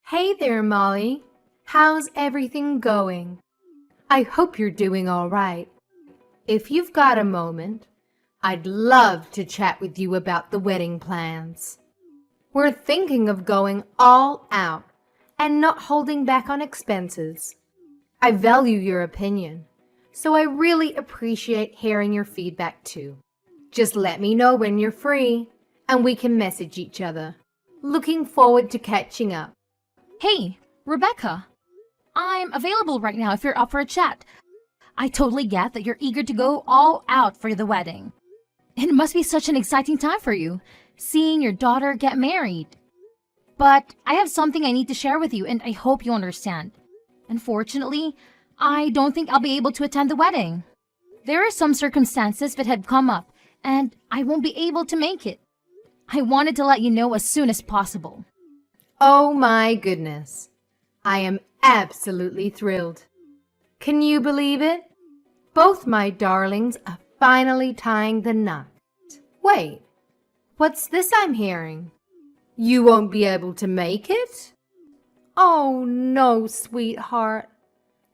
Hey there, Molly. How's everything going? I hope you're doing all right. If you've got a moment, I'd love to chat with you about the wedding plans. We're thinking of going all out and not holding back on expenses. I value your opinion, so I really appreciate hearing your feedback too. Just let me know when you're free and we can message each other. Looking forward to catching up. Hey, Rebecca. I'm available right now if you're up for a chat. I totally get that you're eager to go all out for the wedding. It must be such an exciting time for you, seeing your daughter get married. But I have something I need to share with you, and I hope you understand. Unfortunately, I don't think I'll be able to attend the wedding. There are some circumstances that have come up, and I won't be able to make it. I wanted to let you know as soon as possible. Oh my goodness. I am absolutely thrilled. Can you believe it? Both my darlings are finally tying the knot. Wait, what's this I'm hearing? You won't be able to make it? Oh no, sweetheart.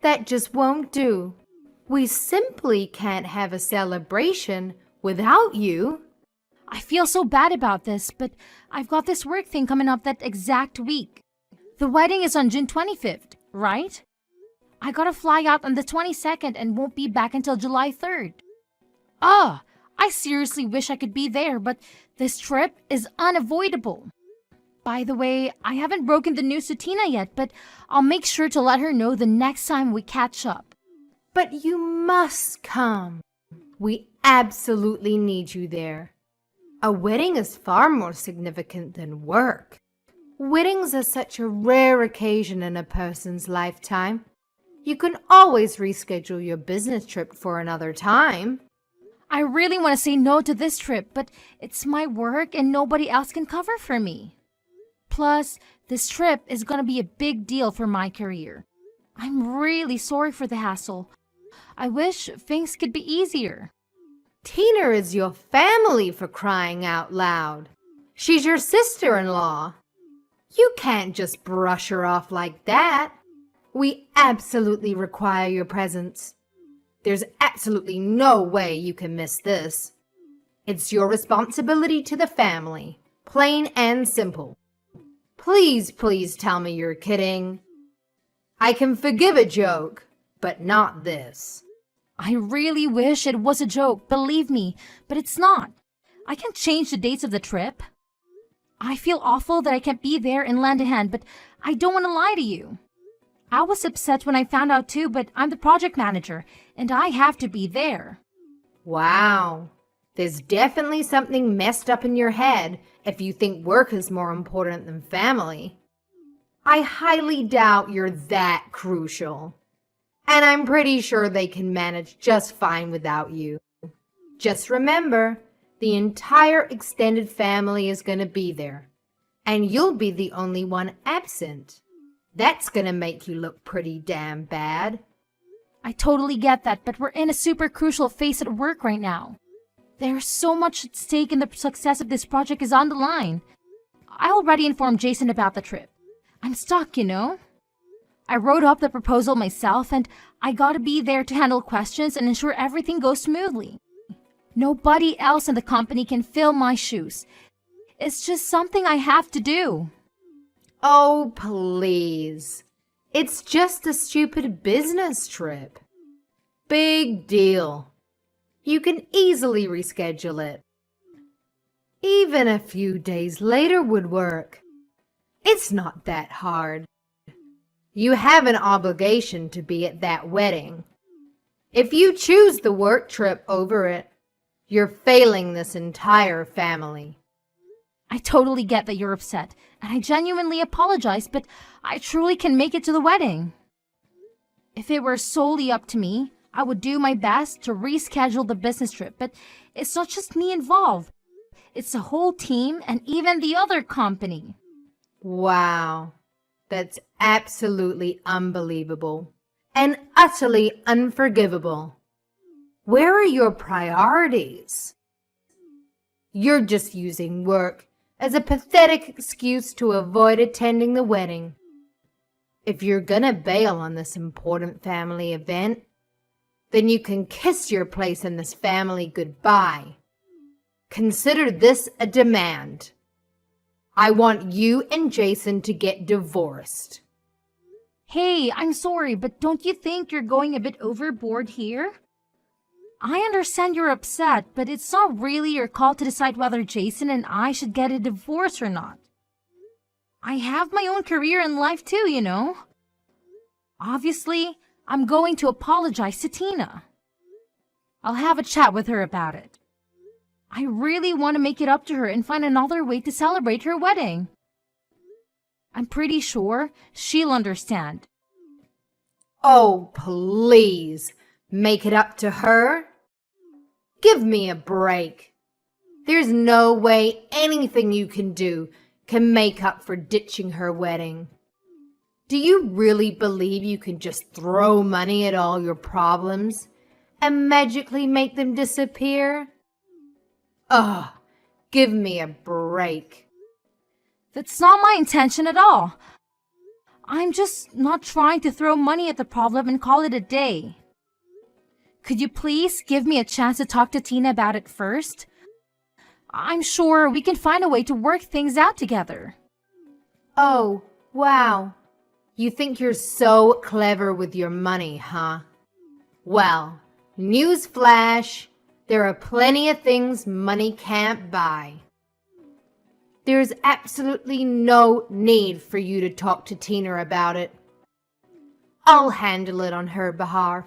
That just won't do. We simply can't have a celebration without you. I feel so bad about this, but I've got this work thing coming up that exact week. The wedding is on June 25th, right? I gotta fly out on the 22nd and won't be back until July 3rd. I seriously wish I could be there, but this trip is unavoidable. By the way, I haven't broken the news to Tina yet, but I'll make sure to let her know the next time we catch up. But you must come. We absolutely need you there. A wedding is far more significant than work. Weddings are such a rare occasion in a person's lifetime. You can always reschedule your business trip for another time. I really want to say no to this trip, but it's my work and nobody else can cover for me. Plus, this trip is going to be a big deal for my career. I'm really sorry for the hassle. I wish things could be easier. Tina is your family, for crying out loud. She's your sister-in-law. You can't just brush her off like that. We absolutely require your presence. There's absolutely no way you can miss this. It's your responsibility to the family, plain and simple. Please, please tell me you're kidding. I can forgive a joke, but not this. I really wish it was a joke, believe me, but it's not. I can't change the dates of the trip. I feel awful that I can't be there and lend a hand, but I don't want to lie to you. I was upset when I found out too, but I'm the project manager, and I have to be there. Wow, there's definitely something messed up in your head if you think work is more important than family. I highly doubt you're that crucial. And I'm pretty sure they can manage just fine without you. Just remember, the entire extended family is going to be there. And you'll be the only one absent. That's going to make you look pretty damn bad. I totally get that, but we're in a super crucial phase at work right now. There's so much at stake and the success of this project is on the line. I already informed Jason about the trip. I'm stuck, you know? I wrote up the proposal myself, and I gotta be there to handle questions and ensure everything goes smoothly. Nobody else in the company can fill my shoes. It's just something I have to do. Oh, please. It's just a stupid business trip. Big deal. You can easily reschedule it. Even a few days later would work. It's not that hard. You have an obligation to be at that wedding. If you choose the work trip over it, you're failing this entire family. I totally get that you're upset, and I genuinely apologize, but I truly can make it to the wedding. If it were solely up to me, I would do my best to reschedule the business trip, but it's not just me involved. It's the whole team and even the other company. Wow. That's absolutely unbelievable and utterly unforgivable. Where are your priorities? You're just using work as a pathetic excuse to avoid attending the wedding. If you're gonna bail on this important family event, then you can kiss your place in this family goodbye. Consider this a demand. I want you and Jason to get divorced. Hey, I'm sorry, but don't you think you're going a bit overboard here? I understand you're upset, but it's not really your call to decide whether Jason and I should get a divorce or not. I have my own career in life too, you know. Obviously, I'm going to apologize to Tina. I'll have a chat with her about it. I really want to make it up to her and find another way to celebrate her wedding. I'm pretty sure she'll understand. Oh, please, make it up to her? Give me a break. There's no way anything you can do can make up for ditching her wedding. Do you really believe you can just throw money at all your problems and magically make them disappear? Ugh, give me a break. That's not my intention at all. I'm just not trying to throw money at the problem and call it a day. Could you please give me a chance to talk to Tina about it first? I'm sure we can find a way to work things out together. Oh, wow. You think you're so clever with your money, huh? Well, newsflash, there are plenty of things money can't buy. There's absolutely no need for you to talk to Tina about it. I'll handle it on her behalf.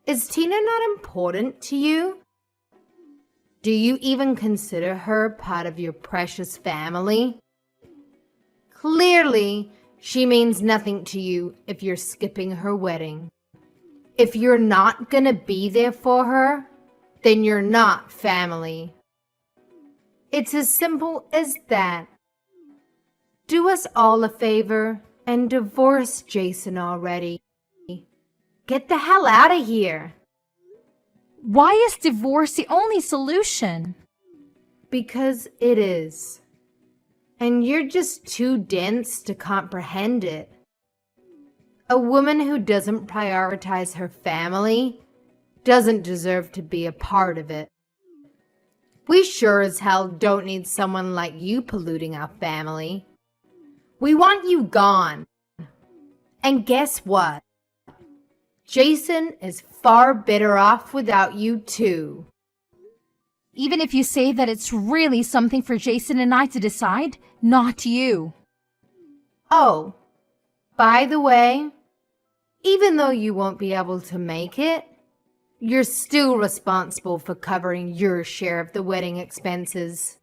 Is Tina not important to you? Do you even consider her part of your precious family? Clearly, she means nothing to you if you're skipping her wedding. If you're not gonna be there for her, then you're not family. It's as simple as that. Do us all a favor and divorce Jason already. Get the hell out of here. Why is divorce the only solution? Because it is. And you're just too dense to comprehend it. A woman who doesn't prioritize her family doesn't deserve to be a part of it. We sure as hell don't need someone like you polluting our family. We want you gone. And guess what? Jason is far better off without you too. Even if you say that it's really something for Jason and I to decide, not you. Oh, by the way, even though you won't be able to make it, you're still responsible for covering your share of the wedding expenses.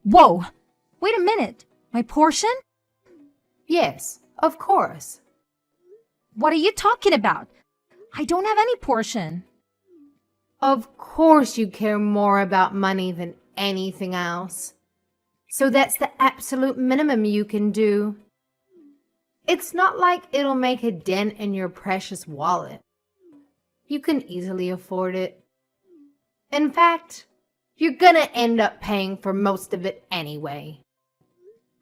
Whoa! Wait a minute. My portion? Yes, of course. What are you talking about? I don't have any portion. Of course you care more about money than anything else. So that's the absolute minimum you can do. It's not like it'll make a dent in your precious wallet. You can easily afford it. In fact, you're gonna end up paying for most of it anyway.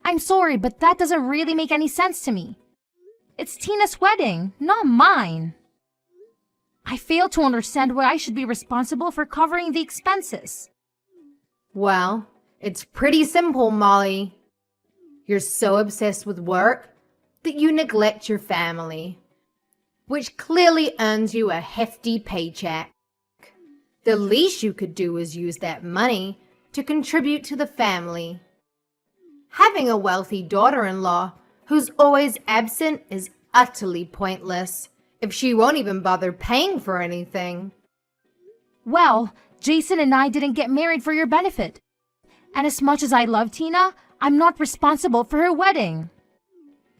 I'm sorry, but that doesn't really make any sense to me. It's Tina's wedding, not mine. I fail to understand why I should be responsible for covering the expenses. Well, it's pretty simple, Molly. You're so obsessed with work that you neglect your family, which clearly earns you a hefty paycheck. The least you could do is use that money to contribute to the family. Having a wealthy daughter-in-law who's always absent is utterly pointless if she won't even bother paying for anything. Well, Jason and I didn't get married for your benefit. And as much as I love Tina, I'm not responsible for her wedding.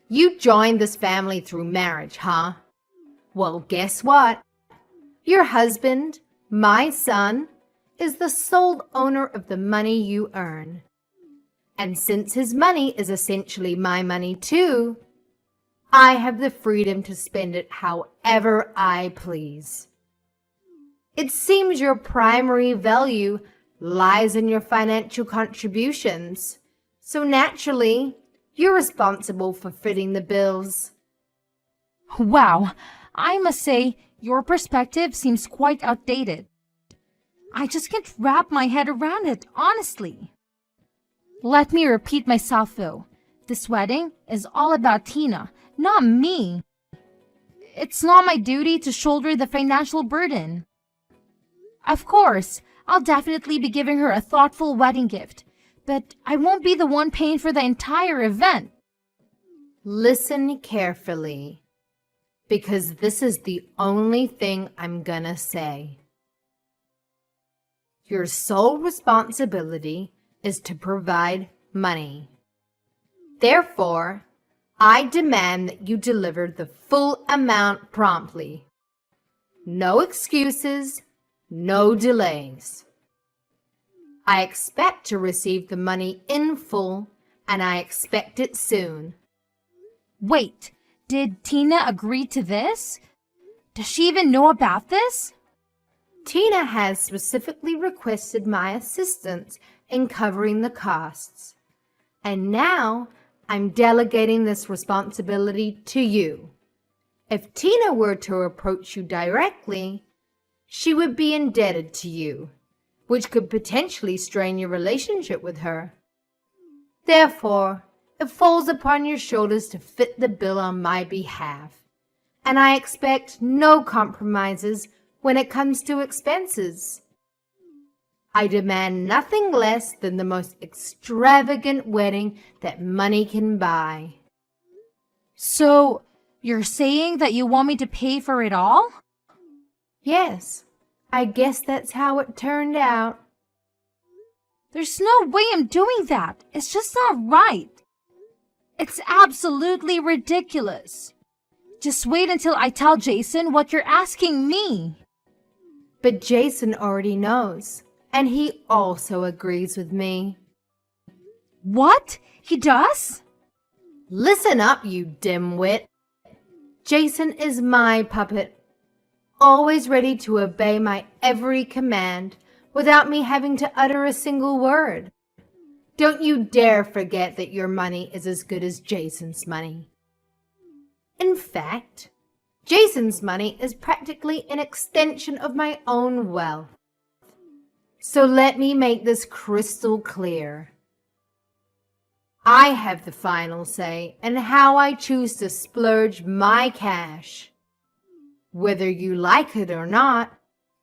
You joined this family through marriage, huh? Well, guess what? Your husband, my son, is the sole owner of the money you earn. And since his money is essentially my money too, I have the freedom to spend it however I please. It seems your primary value lies in your financial contributions, so naturally, You're responsible for footing the bills. Wow, I must say, your perspective seems quite outdated. I just can't wrap my head around it, honestly. Let me repeat myself though. This wedding is all about Tina, not me. It's not my duty to shoulder the financial burden. Of course, I'll definitely be giving her a thoughtful wedding gift, but I won't be the one paying for the entire event. Listen carefully, because this is the only thing I'm gonna say. Your sole responsibility is to provide money. Therefore, I demand that you deliver the full amount promptly. No excuses, no delays. I expect to receive the money in full, and I expect it soon. Wait, did Tina agree to this? Does she even know about this? Tina has specifically requested my assistance in covering the costs, and now I'm delegating this responsibility to you. If Tina were to approach you directly, she would be indebted to you, which could potentially strain your relationship with her. Therefore, it falls upon your shoulders to fit the bill on my behalf, and I expect no compromises when it comes to expenses. I demand nothing less than the most extravagant wedding that money can buy. So, you're saying that you want me to pay for it all? Yes, I guess that's how it turned out. There's no way I'm doing that. It's just not right. It's absolutely ridiculous. Just wait until I tell Jason what you're asking me. But Jason already knows, and he also agrees with me. What? He does? Listen up, you dimwit. Jason is my puppet, always ready to obey my every command without me having to utter a single word. Don't you dare forget that your money is as good as Jason's money. In fact, Jason's money is practically an extension of my own wealth. So let me make this crystal clear. I have the final say in how I choose to splurge my cash. Whether you like it or not,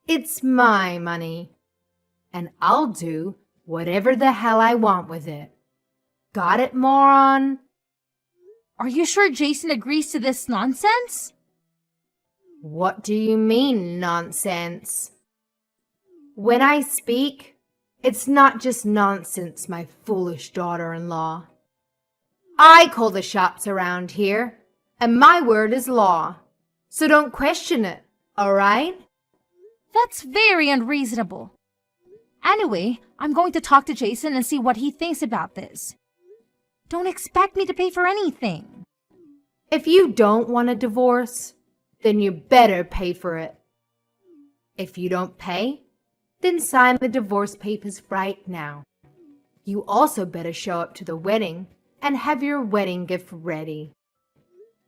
it's my money, and I'll do whatever the hell I want with it. Got it, moron? Are you sure Jason agrees to this nonsense? What do you mean, nonsense? When I speak, it's not just nonsense, my foolish daughter-in-law. I call the shots around here, and my word is law. So don't question it, all right? That's very unreasonable. Anyway, I'm going to talk to Jason and see what he thinks about this. Don't expect me to pay for anything. If you don't want a divorce, then you better pay for it. If you don't pay, then sign the divorce papers right now. You also better show up to the wedding and have your wedding gift ready.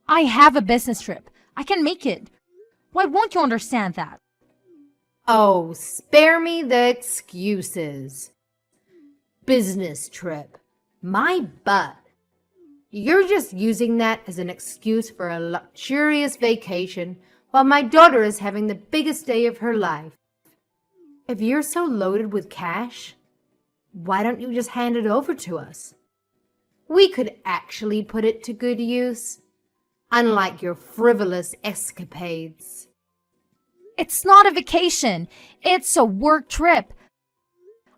I have a business trip. I can make it. Why won't you understand that? Oh, spare me the excuses. Business trip. My butt. You're just using that as an excuse for a luxurious vacation while my daughter is having the biggest day of her life. If you're so loaded with cash, why don't you just hand it over to us? We could actually put it to good use, unlike your frivolous escapades. It's not a vacation. It's a work trip.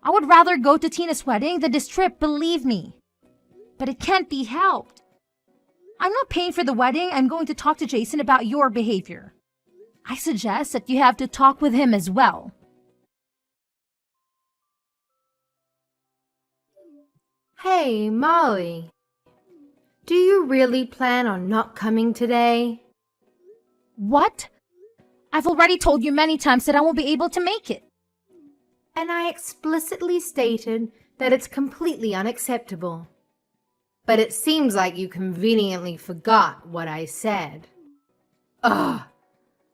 I would rather go to Tina's wedding than this trip, believe me. But it can't be helped. I'm not paying for the wedding. I'm going to talk to Jason about your behavior. I suggest that you have to talk with him as well. Hey, Molly. Do you really plan on not coming today? What? I've already told you many times that I won't be able to make it. And I explicitly stated that it's completely unacceptable. but it seems like you conveniently forgot what I said. Ugh!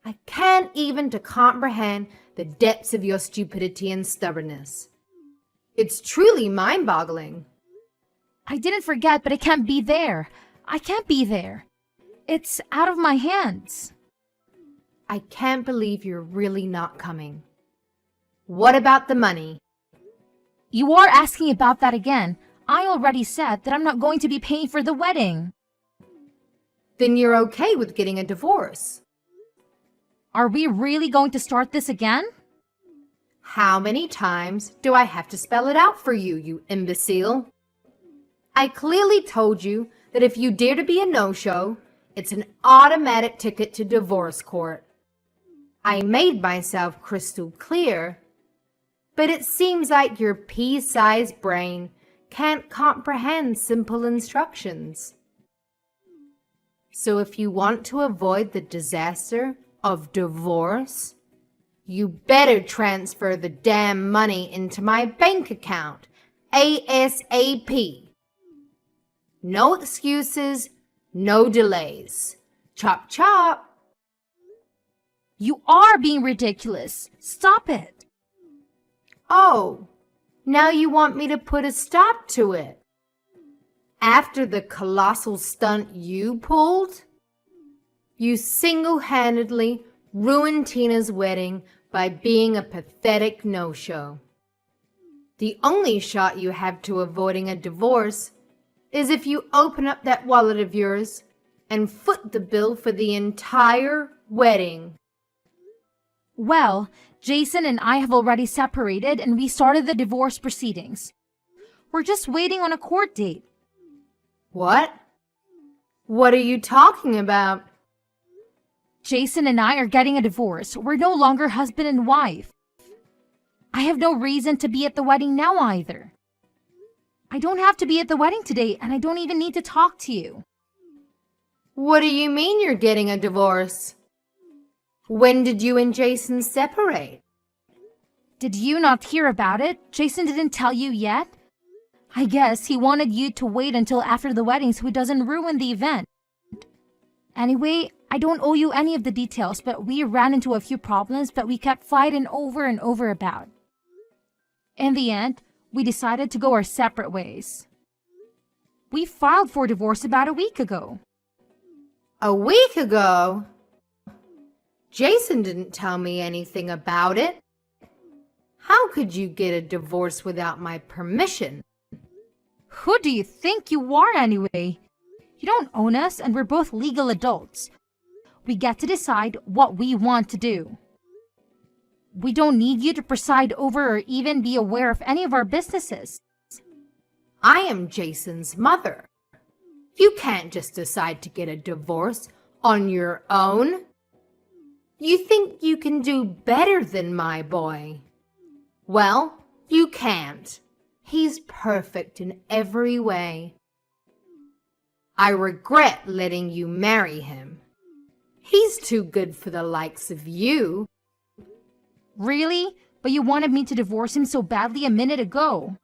I can't even to comprehend the depths of your stupidity and stubbornness. It's truly mind-boggling. I didn't forget, but I can't be there. I can't be there. It's out of my hands. I can't believe you're really not coming. What about the money? You are asking about that again. I already said that I'm not going to be paying for the wedding. Then you're okay with getting a divorce. Are we really going to start this again? How many times do I have to spell it out for you, you imbecile? I clearly told you that if you dare to be a no-show, it's an automatic ticket to divorce court. I made myself crystal clear, but it seems like your pea-sized brain can't comprehend simple instructions. So if you want to avoid the disaster of divorce, you better transfer the damn money into my bank account, ASAP. No excuses, no delays. Chop chop. You are being ridiculous. Stop it. Oh, now you want me to put a stop to it? After the colossal stunt you pulled? You single-handedly ruined Tina's wedding by being a pathetic no-show. The only shot you have to avoiding a divorce is if you open up that wallet of yours and foot the bill for the entire wedding. Well, Jason and I have already separated and we started the divorce proceedings. We're just waiting on a court date. What? What are you talking about? Jason and I are getting a divorce. We're no longer husband and wife. I have no reason to be at the wedding now either. I don't have to be at the wedding today, and I don't even need to talk to you. What do you mean you're getting a divorce? When did you and Jason separate? Did you not hear about it? Jason didn't tell you yet? I guess he wanted you to wait until after the wedding so he doesn't ruin the event. Anyway, I don't owe you any of the details, but we ran into a few problems that we kept fighting over and over about. In the end, we decided to go our separate ways. We filed for divorce about a week ago. A week ago? Jason didn't tell me anything about it. How could you get a divorce without my permission? Who do you think you are anyway? You don't own us and we're both legal adults. We get to decide what we want to do. We don't need you to preside over or even be aware of any of our businesses. I am Jason's mother. You can't just decide to get a divorce on your own. You think you can do better than my boy? Well, you can't. He's perfect in every way. I regret letting you marry him. He's too good for the likes of you. Really? But you wanted me to divorce him so badly a minute ago.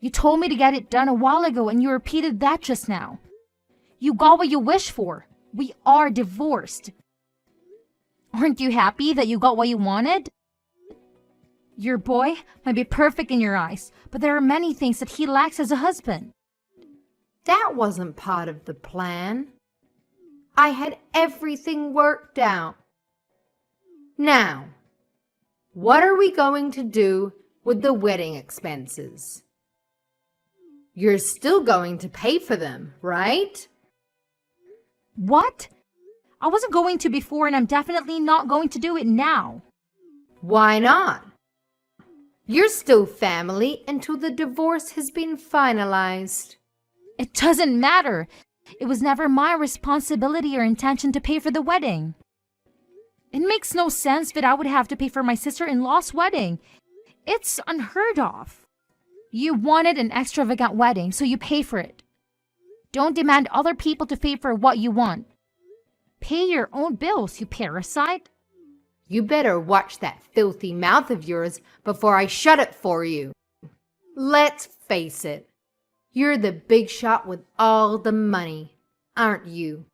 You told me to get it done a while ago and you repeated that just now. You got what you wished for. We are divorced. Aren't you happy that you got what you wanted? Your boy might be perfect in your eyes, but there are many things that he lacks as a husband. That wasn't part of the plan. I had everything worked out. Now, what are we going to do with the wedding expenses? You're still going to pay for them, right? What? I wasn't going to before and I'm definitely not going to do it now. Why not? You're still family until the divorce has been finalized. It doesn't matter. It was never my responsibility or intention to pay for the wedding. It makes no sense that I would have to pay for my sister-in-law's wedding. It's unheard of. You wanted an extravagant wedding, so you pay for it. Don't demand other people to pay for what you want. Pay your own bills, you parasite. You better watch that filthy mouth of yours before I shut it for you. Let's face it. You're the big shot with all the money, aren't you?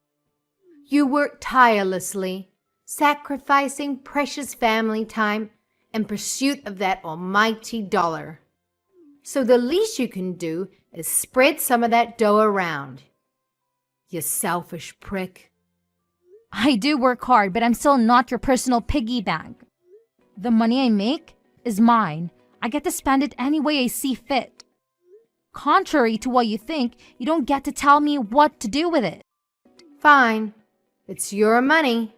You work tirelessly, sacrificing precious family time in pursuit of that almighty dollar. So the least you can do is spread some of that dough around. You selfish prick. I do work hard, but I'm still not your personal piggy bank. The money I make is mine. I get to spend it any way I see fit. Contrary to what you think, you don't get to tell me what to do with it. Fine, it's your money.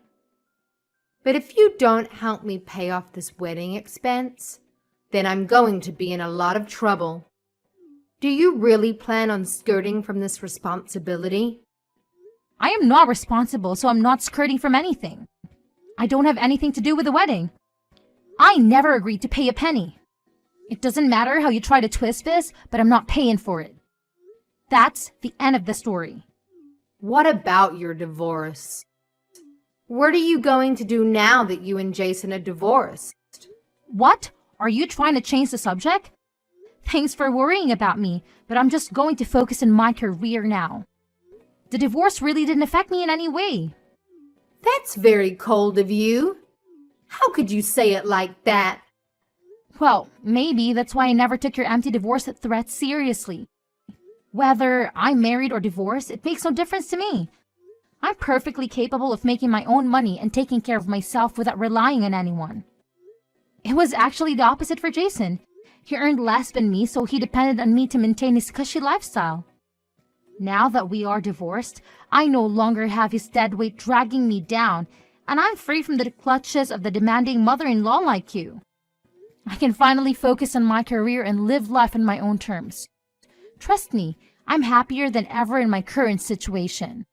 But if you don't help me pay off this wedding expense, then I'm going to be in a lot of trouble. Do you really plan on skirting from this responsibility? I am not responsible, so I'm not skirting from anything. I don't have anything to do with the wedding. I never agreed to pay a penny. It doesn't matter how you try to twist this, but I'm not paying for it. That's the end of the story. What about your divorce? What are you going to do now that you and Jason are divorced? What? Are you trying to change the subject? Thanks for worrying about me, but I'm just going to focus on my career now. The divorce really didn't affect me in any way. That's very cold of you. How could you say it like that? Well, maybe that's why I never took your empty divorce threat seriously. Whether I'm married or divorced, it makes no difference to me. I'm perfectly capable of making my own money and taking care of myself without relying on anyone. It was actually the opposite for Jason. He earned less than me, so he depended on me to maintain his cushy lifestyle. Now that we are divorced, I no longer have his dead weight dragging me down, and I'm free from the clutches of the demanding mother-in-law like you. I can finally focus on my career and live life on my own terms. Trust me, I'm happier than ever in my current situation.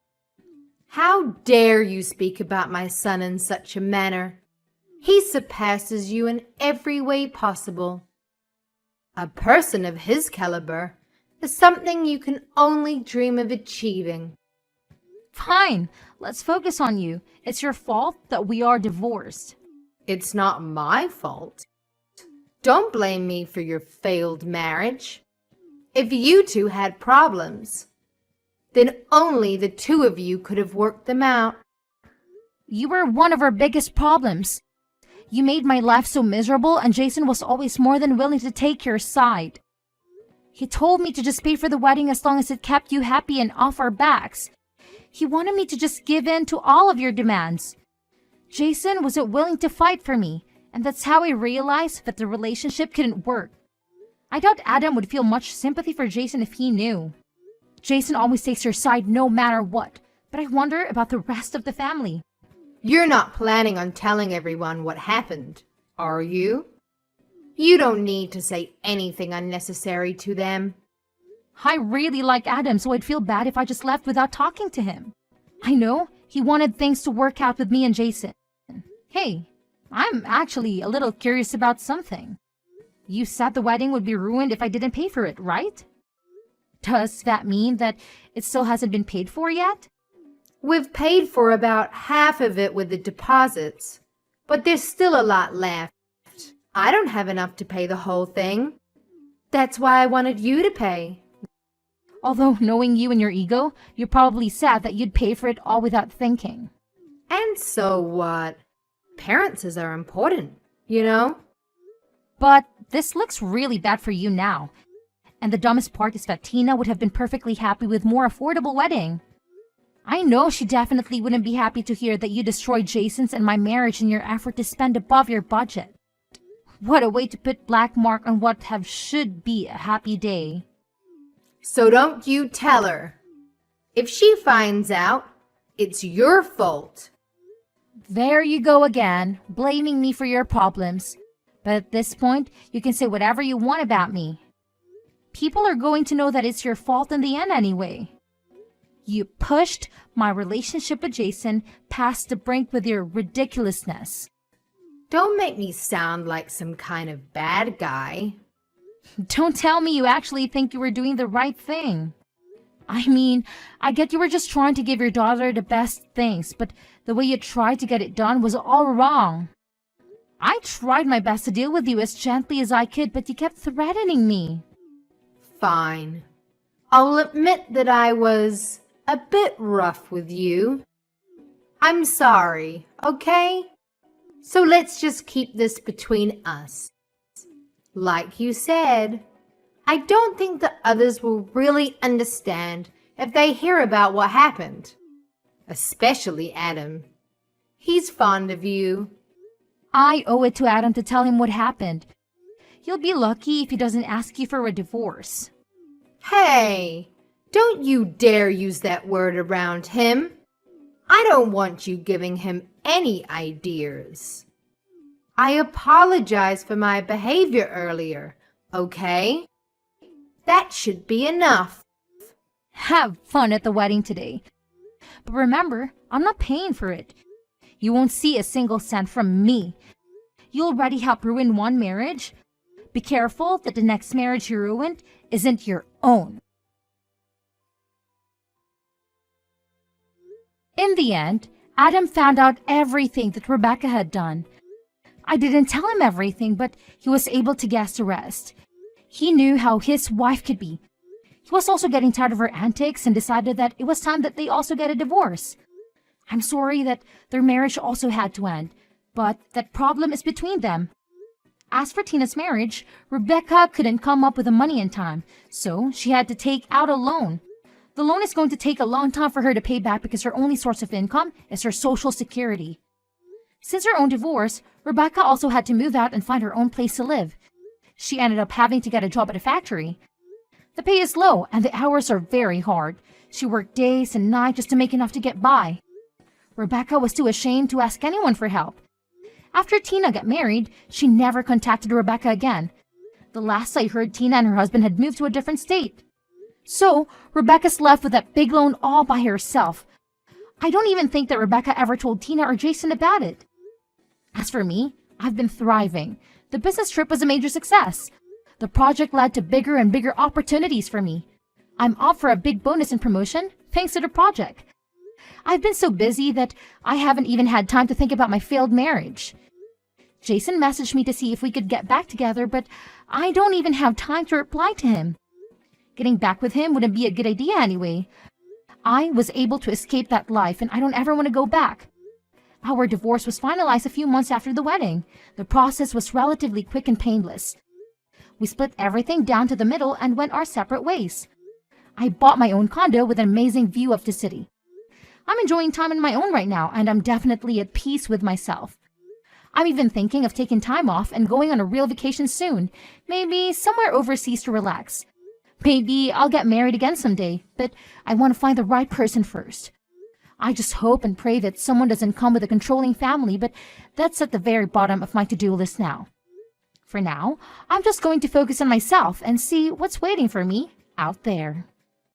How dare you speak about my son in such a manner? He surpasses you in every way possible. A person of his caliber is something you can only dream of achieving. Fine, let's focus on you. It's your fault that we are divorced. It's not my fault. Don't blame me for your failed marriage. If you two had problems, then only the two of you could have worked them out. You were one of our biggest problems. You made my life so miserable, and Jason was always more than willing to take your side. He told me to just pay for the wedding as long as it kept you happy and off our backs. He wanted me to just give in to all of your demands. Jason wasn't willing to fight for me, and that's how I realized that the relationship couldn't work. I doubt Adam would feel much sympathy for Jason if he knew. Jason always takes your side no matter what, but I wonder about the rest of the family. You're not planning on telling everyone what happened, are you? You don't need to say anything unnecessary to them. I really like Adam, so I'd feel bad if I just left without talking to him. I know he wanted things to work out with me and Jason. Hey, I'm actually a little curious about something. You said the wedding would be ruined if I didn't pay for it, right? Does that mean that it still hasn't been paid for yet? We've paid for about half of it with the deposits, but there's still a lot left. I don't have enough to pay the whole thing. That's why I wanted you to pay. Although knowing you and your ego, you're probably sad that you'd pay for it all without thinking. And so what? Appearances are important, you know? But this looks really bad for you now. And the dumbest part is that Tina would have been perfectly happy with more affordable wedding. I know she definitely wouldn't be happy to hear that you destroyed Jason's and my marriage in your effort to spend above your budget. What a way to put black mark on what should be a happy day. So don't you tell her. If she finds out, it's your fault. There you go again, blaming me for your problems. But at this point, you can say whatever you want about me. People are going to know that it's your fault in the end anyway. You pushed my relationship with Jason past the brink with your ridiculousness. Don't make me sound like some kind of bad guy. Don't tell me you actually think you were doing the right thing. I mean, I get you were just trying to give your daughter the best things, but the way you tried to get it done was all wrong. I tried my best to deal with you as gently as I could, but you kept threatening me. Fine. I'll admit that I was a bit rough with you. I'm sorry, okay? So let's just keep this between us. Like you said, I don't think the others will really understand if they hear about what happened. Especially Adam. He's fond of you. I owe it to Adam to tell him what happened. You'll be lucky if he doesn't ask you for a divorce. Hey, don't you dare use that word around him. I don't want you giving him any ideas. I apologize for my behavior earlier, okay? That should be enough. Have fun at the wedding today. But remember, I'm not paying for it. You won't see a single cent from me. You already helped ruin one marriage. Be careful that the next marriage you ruined isn't your own. In the end, Adam found out everything that Rebecca had done. I didn't tell him everything, but he was able to guess the rest. He knew how his wife could be. He was also getting tired of her antics and decided that it was time that they also get a divorce. I'm sorry that their marriage also had to end, but that problem is between them. As for Tina's marriage, Rebecca couldn't come up with the money in time, so she had to take out a loan. The loan is going to take a long time for her to pay back because her only source of income is her Social Security. Since her own divorce, Rebecca also had to move out and find her own place to live. She ended up having to get a job at a factory. The pay is low and the hours are very hard. She worked days and nights just to make enough to get by. Rebecca was too ashamed to ask anyone for help. After Tina got married, she never contacted Rebecca again. The last I heard, Tina and her husband had moved to a different state. So, Rebecca's left with that big loan all by herself. I don't even think that Rebecca ever told Tina or Jason about it. As for me, I've been thriving. The business trip was a major success. The project led to bigger and bigger opportunities for me. I'm up for a big bonus and promotion thanks to the project. I've been so busy that I haven't even had time to think about my failed marriage. Jason messaged me to see if we could get back together, but I don't even have time to reply to him. Getting back with him wouldn't be a good idea anyway. I was able to escape that life and I don't ever want to go back. Our divorce was finalized a few months after the wedding. The process was relatively quick and painless. We split everything down to the middle and went our separate ways. I bought my own condo with an amazing view of the city. I'm enjoying time on my own right now and I'm definitely at peace with myself. I'm even thinking of taking time off and going on a real vacation soon, maybe somewhere overseas to relax. Maybe I'll get married again someday, but I want to find the right person first. I just hope and pray that someone doesn't come with a controlling family, but that's at the very bottom of my to-do list now. For now, I'm just going to focus on myself and see what's waiting for me out there.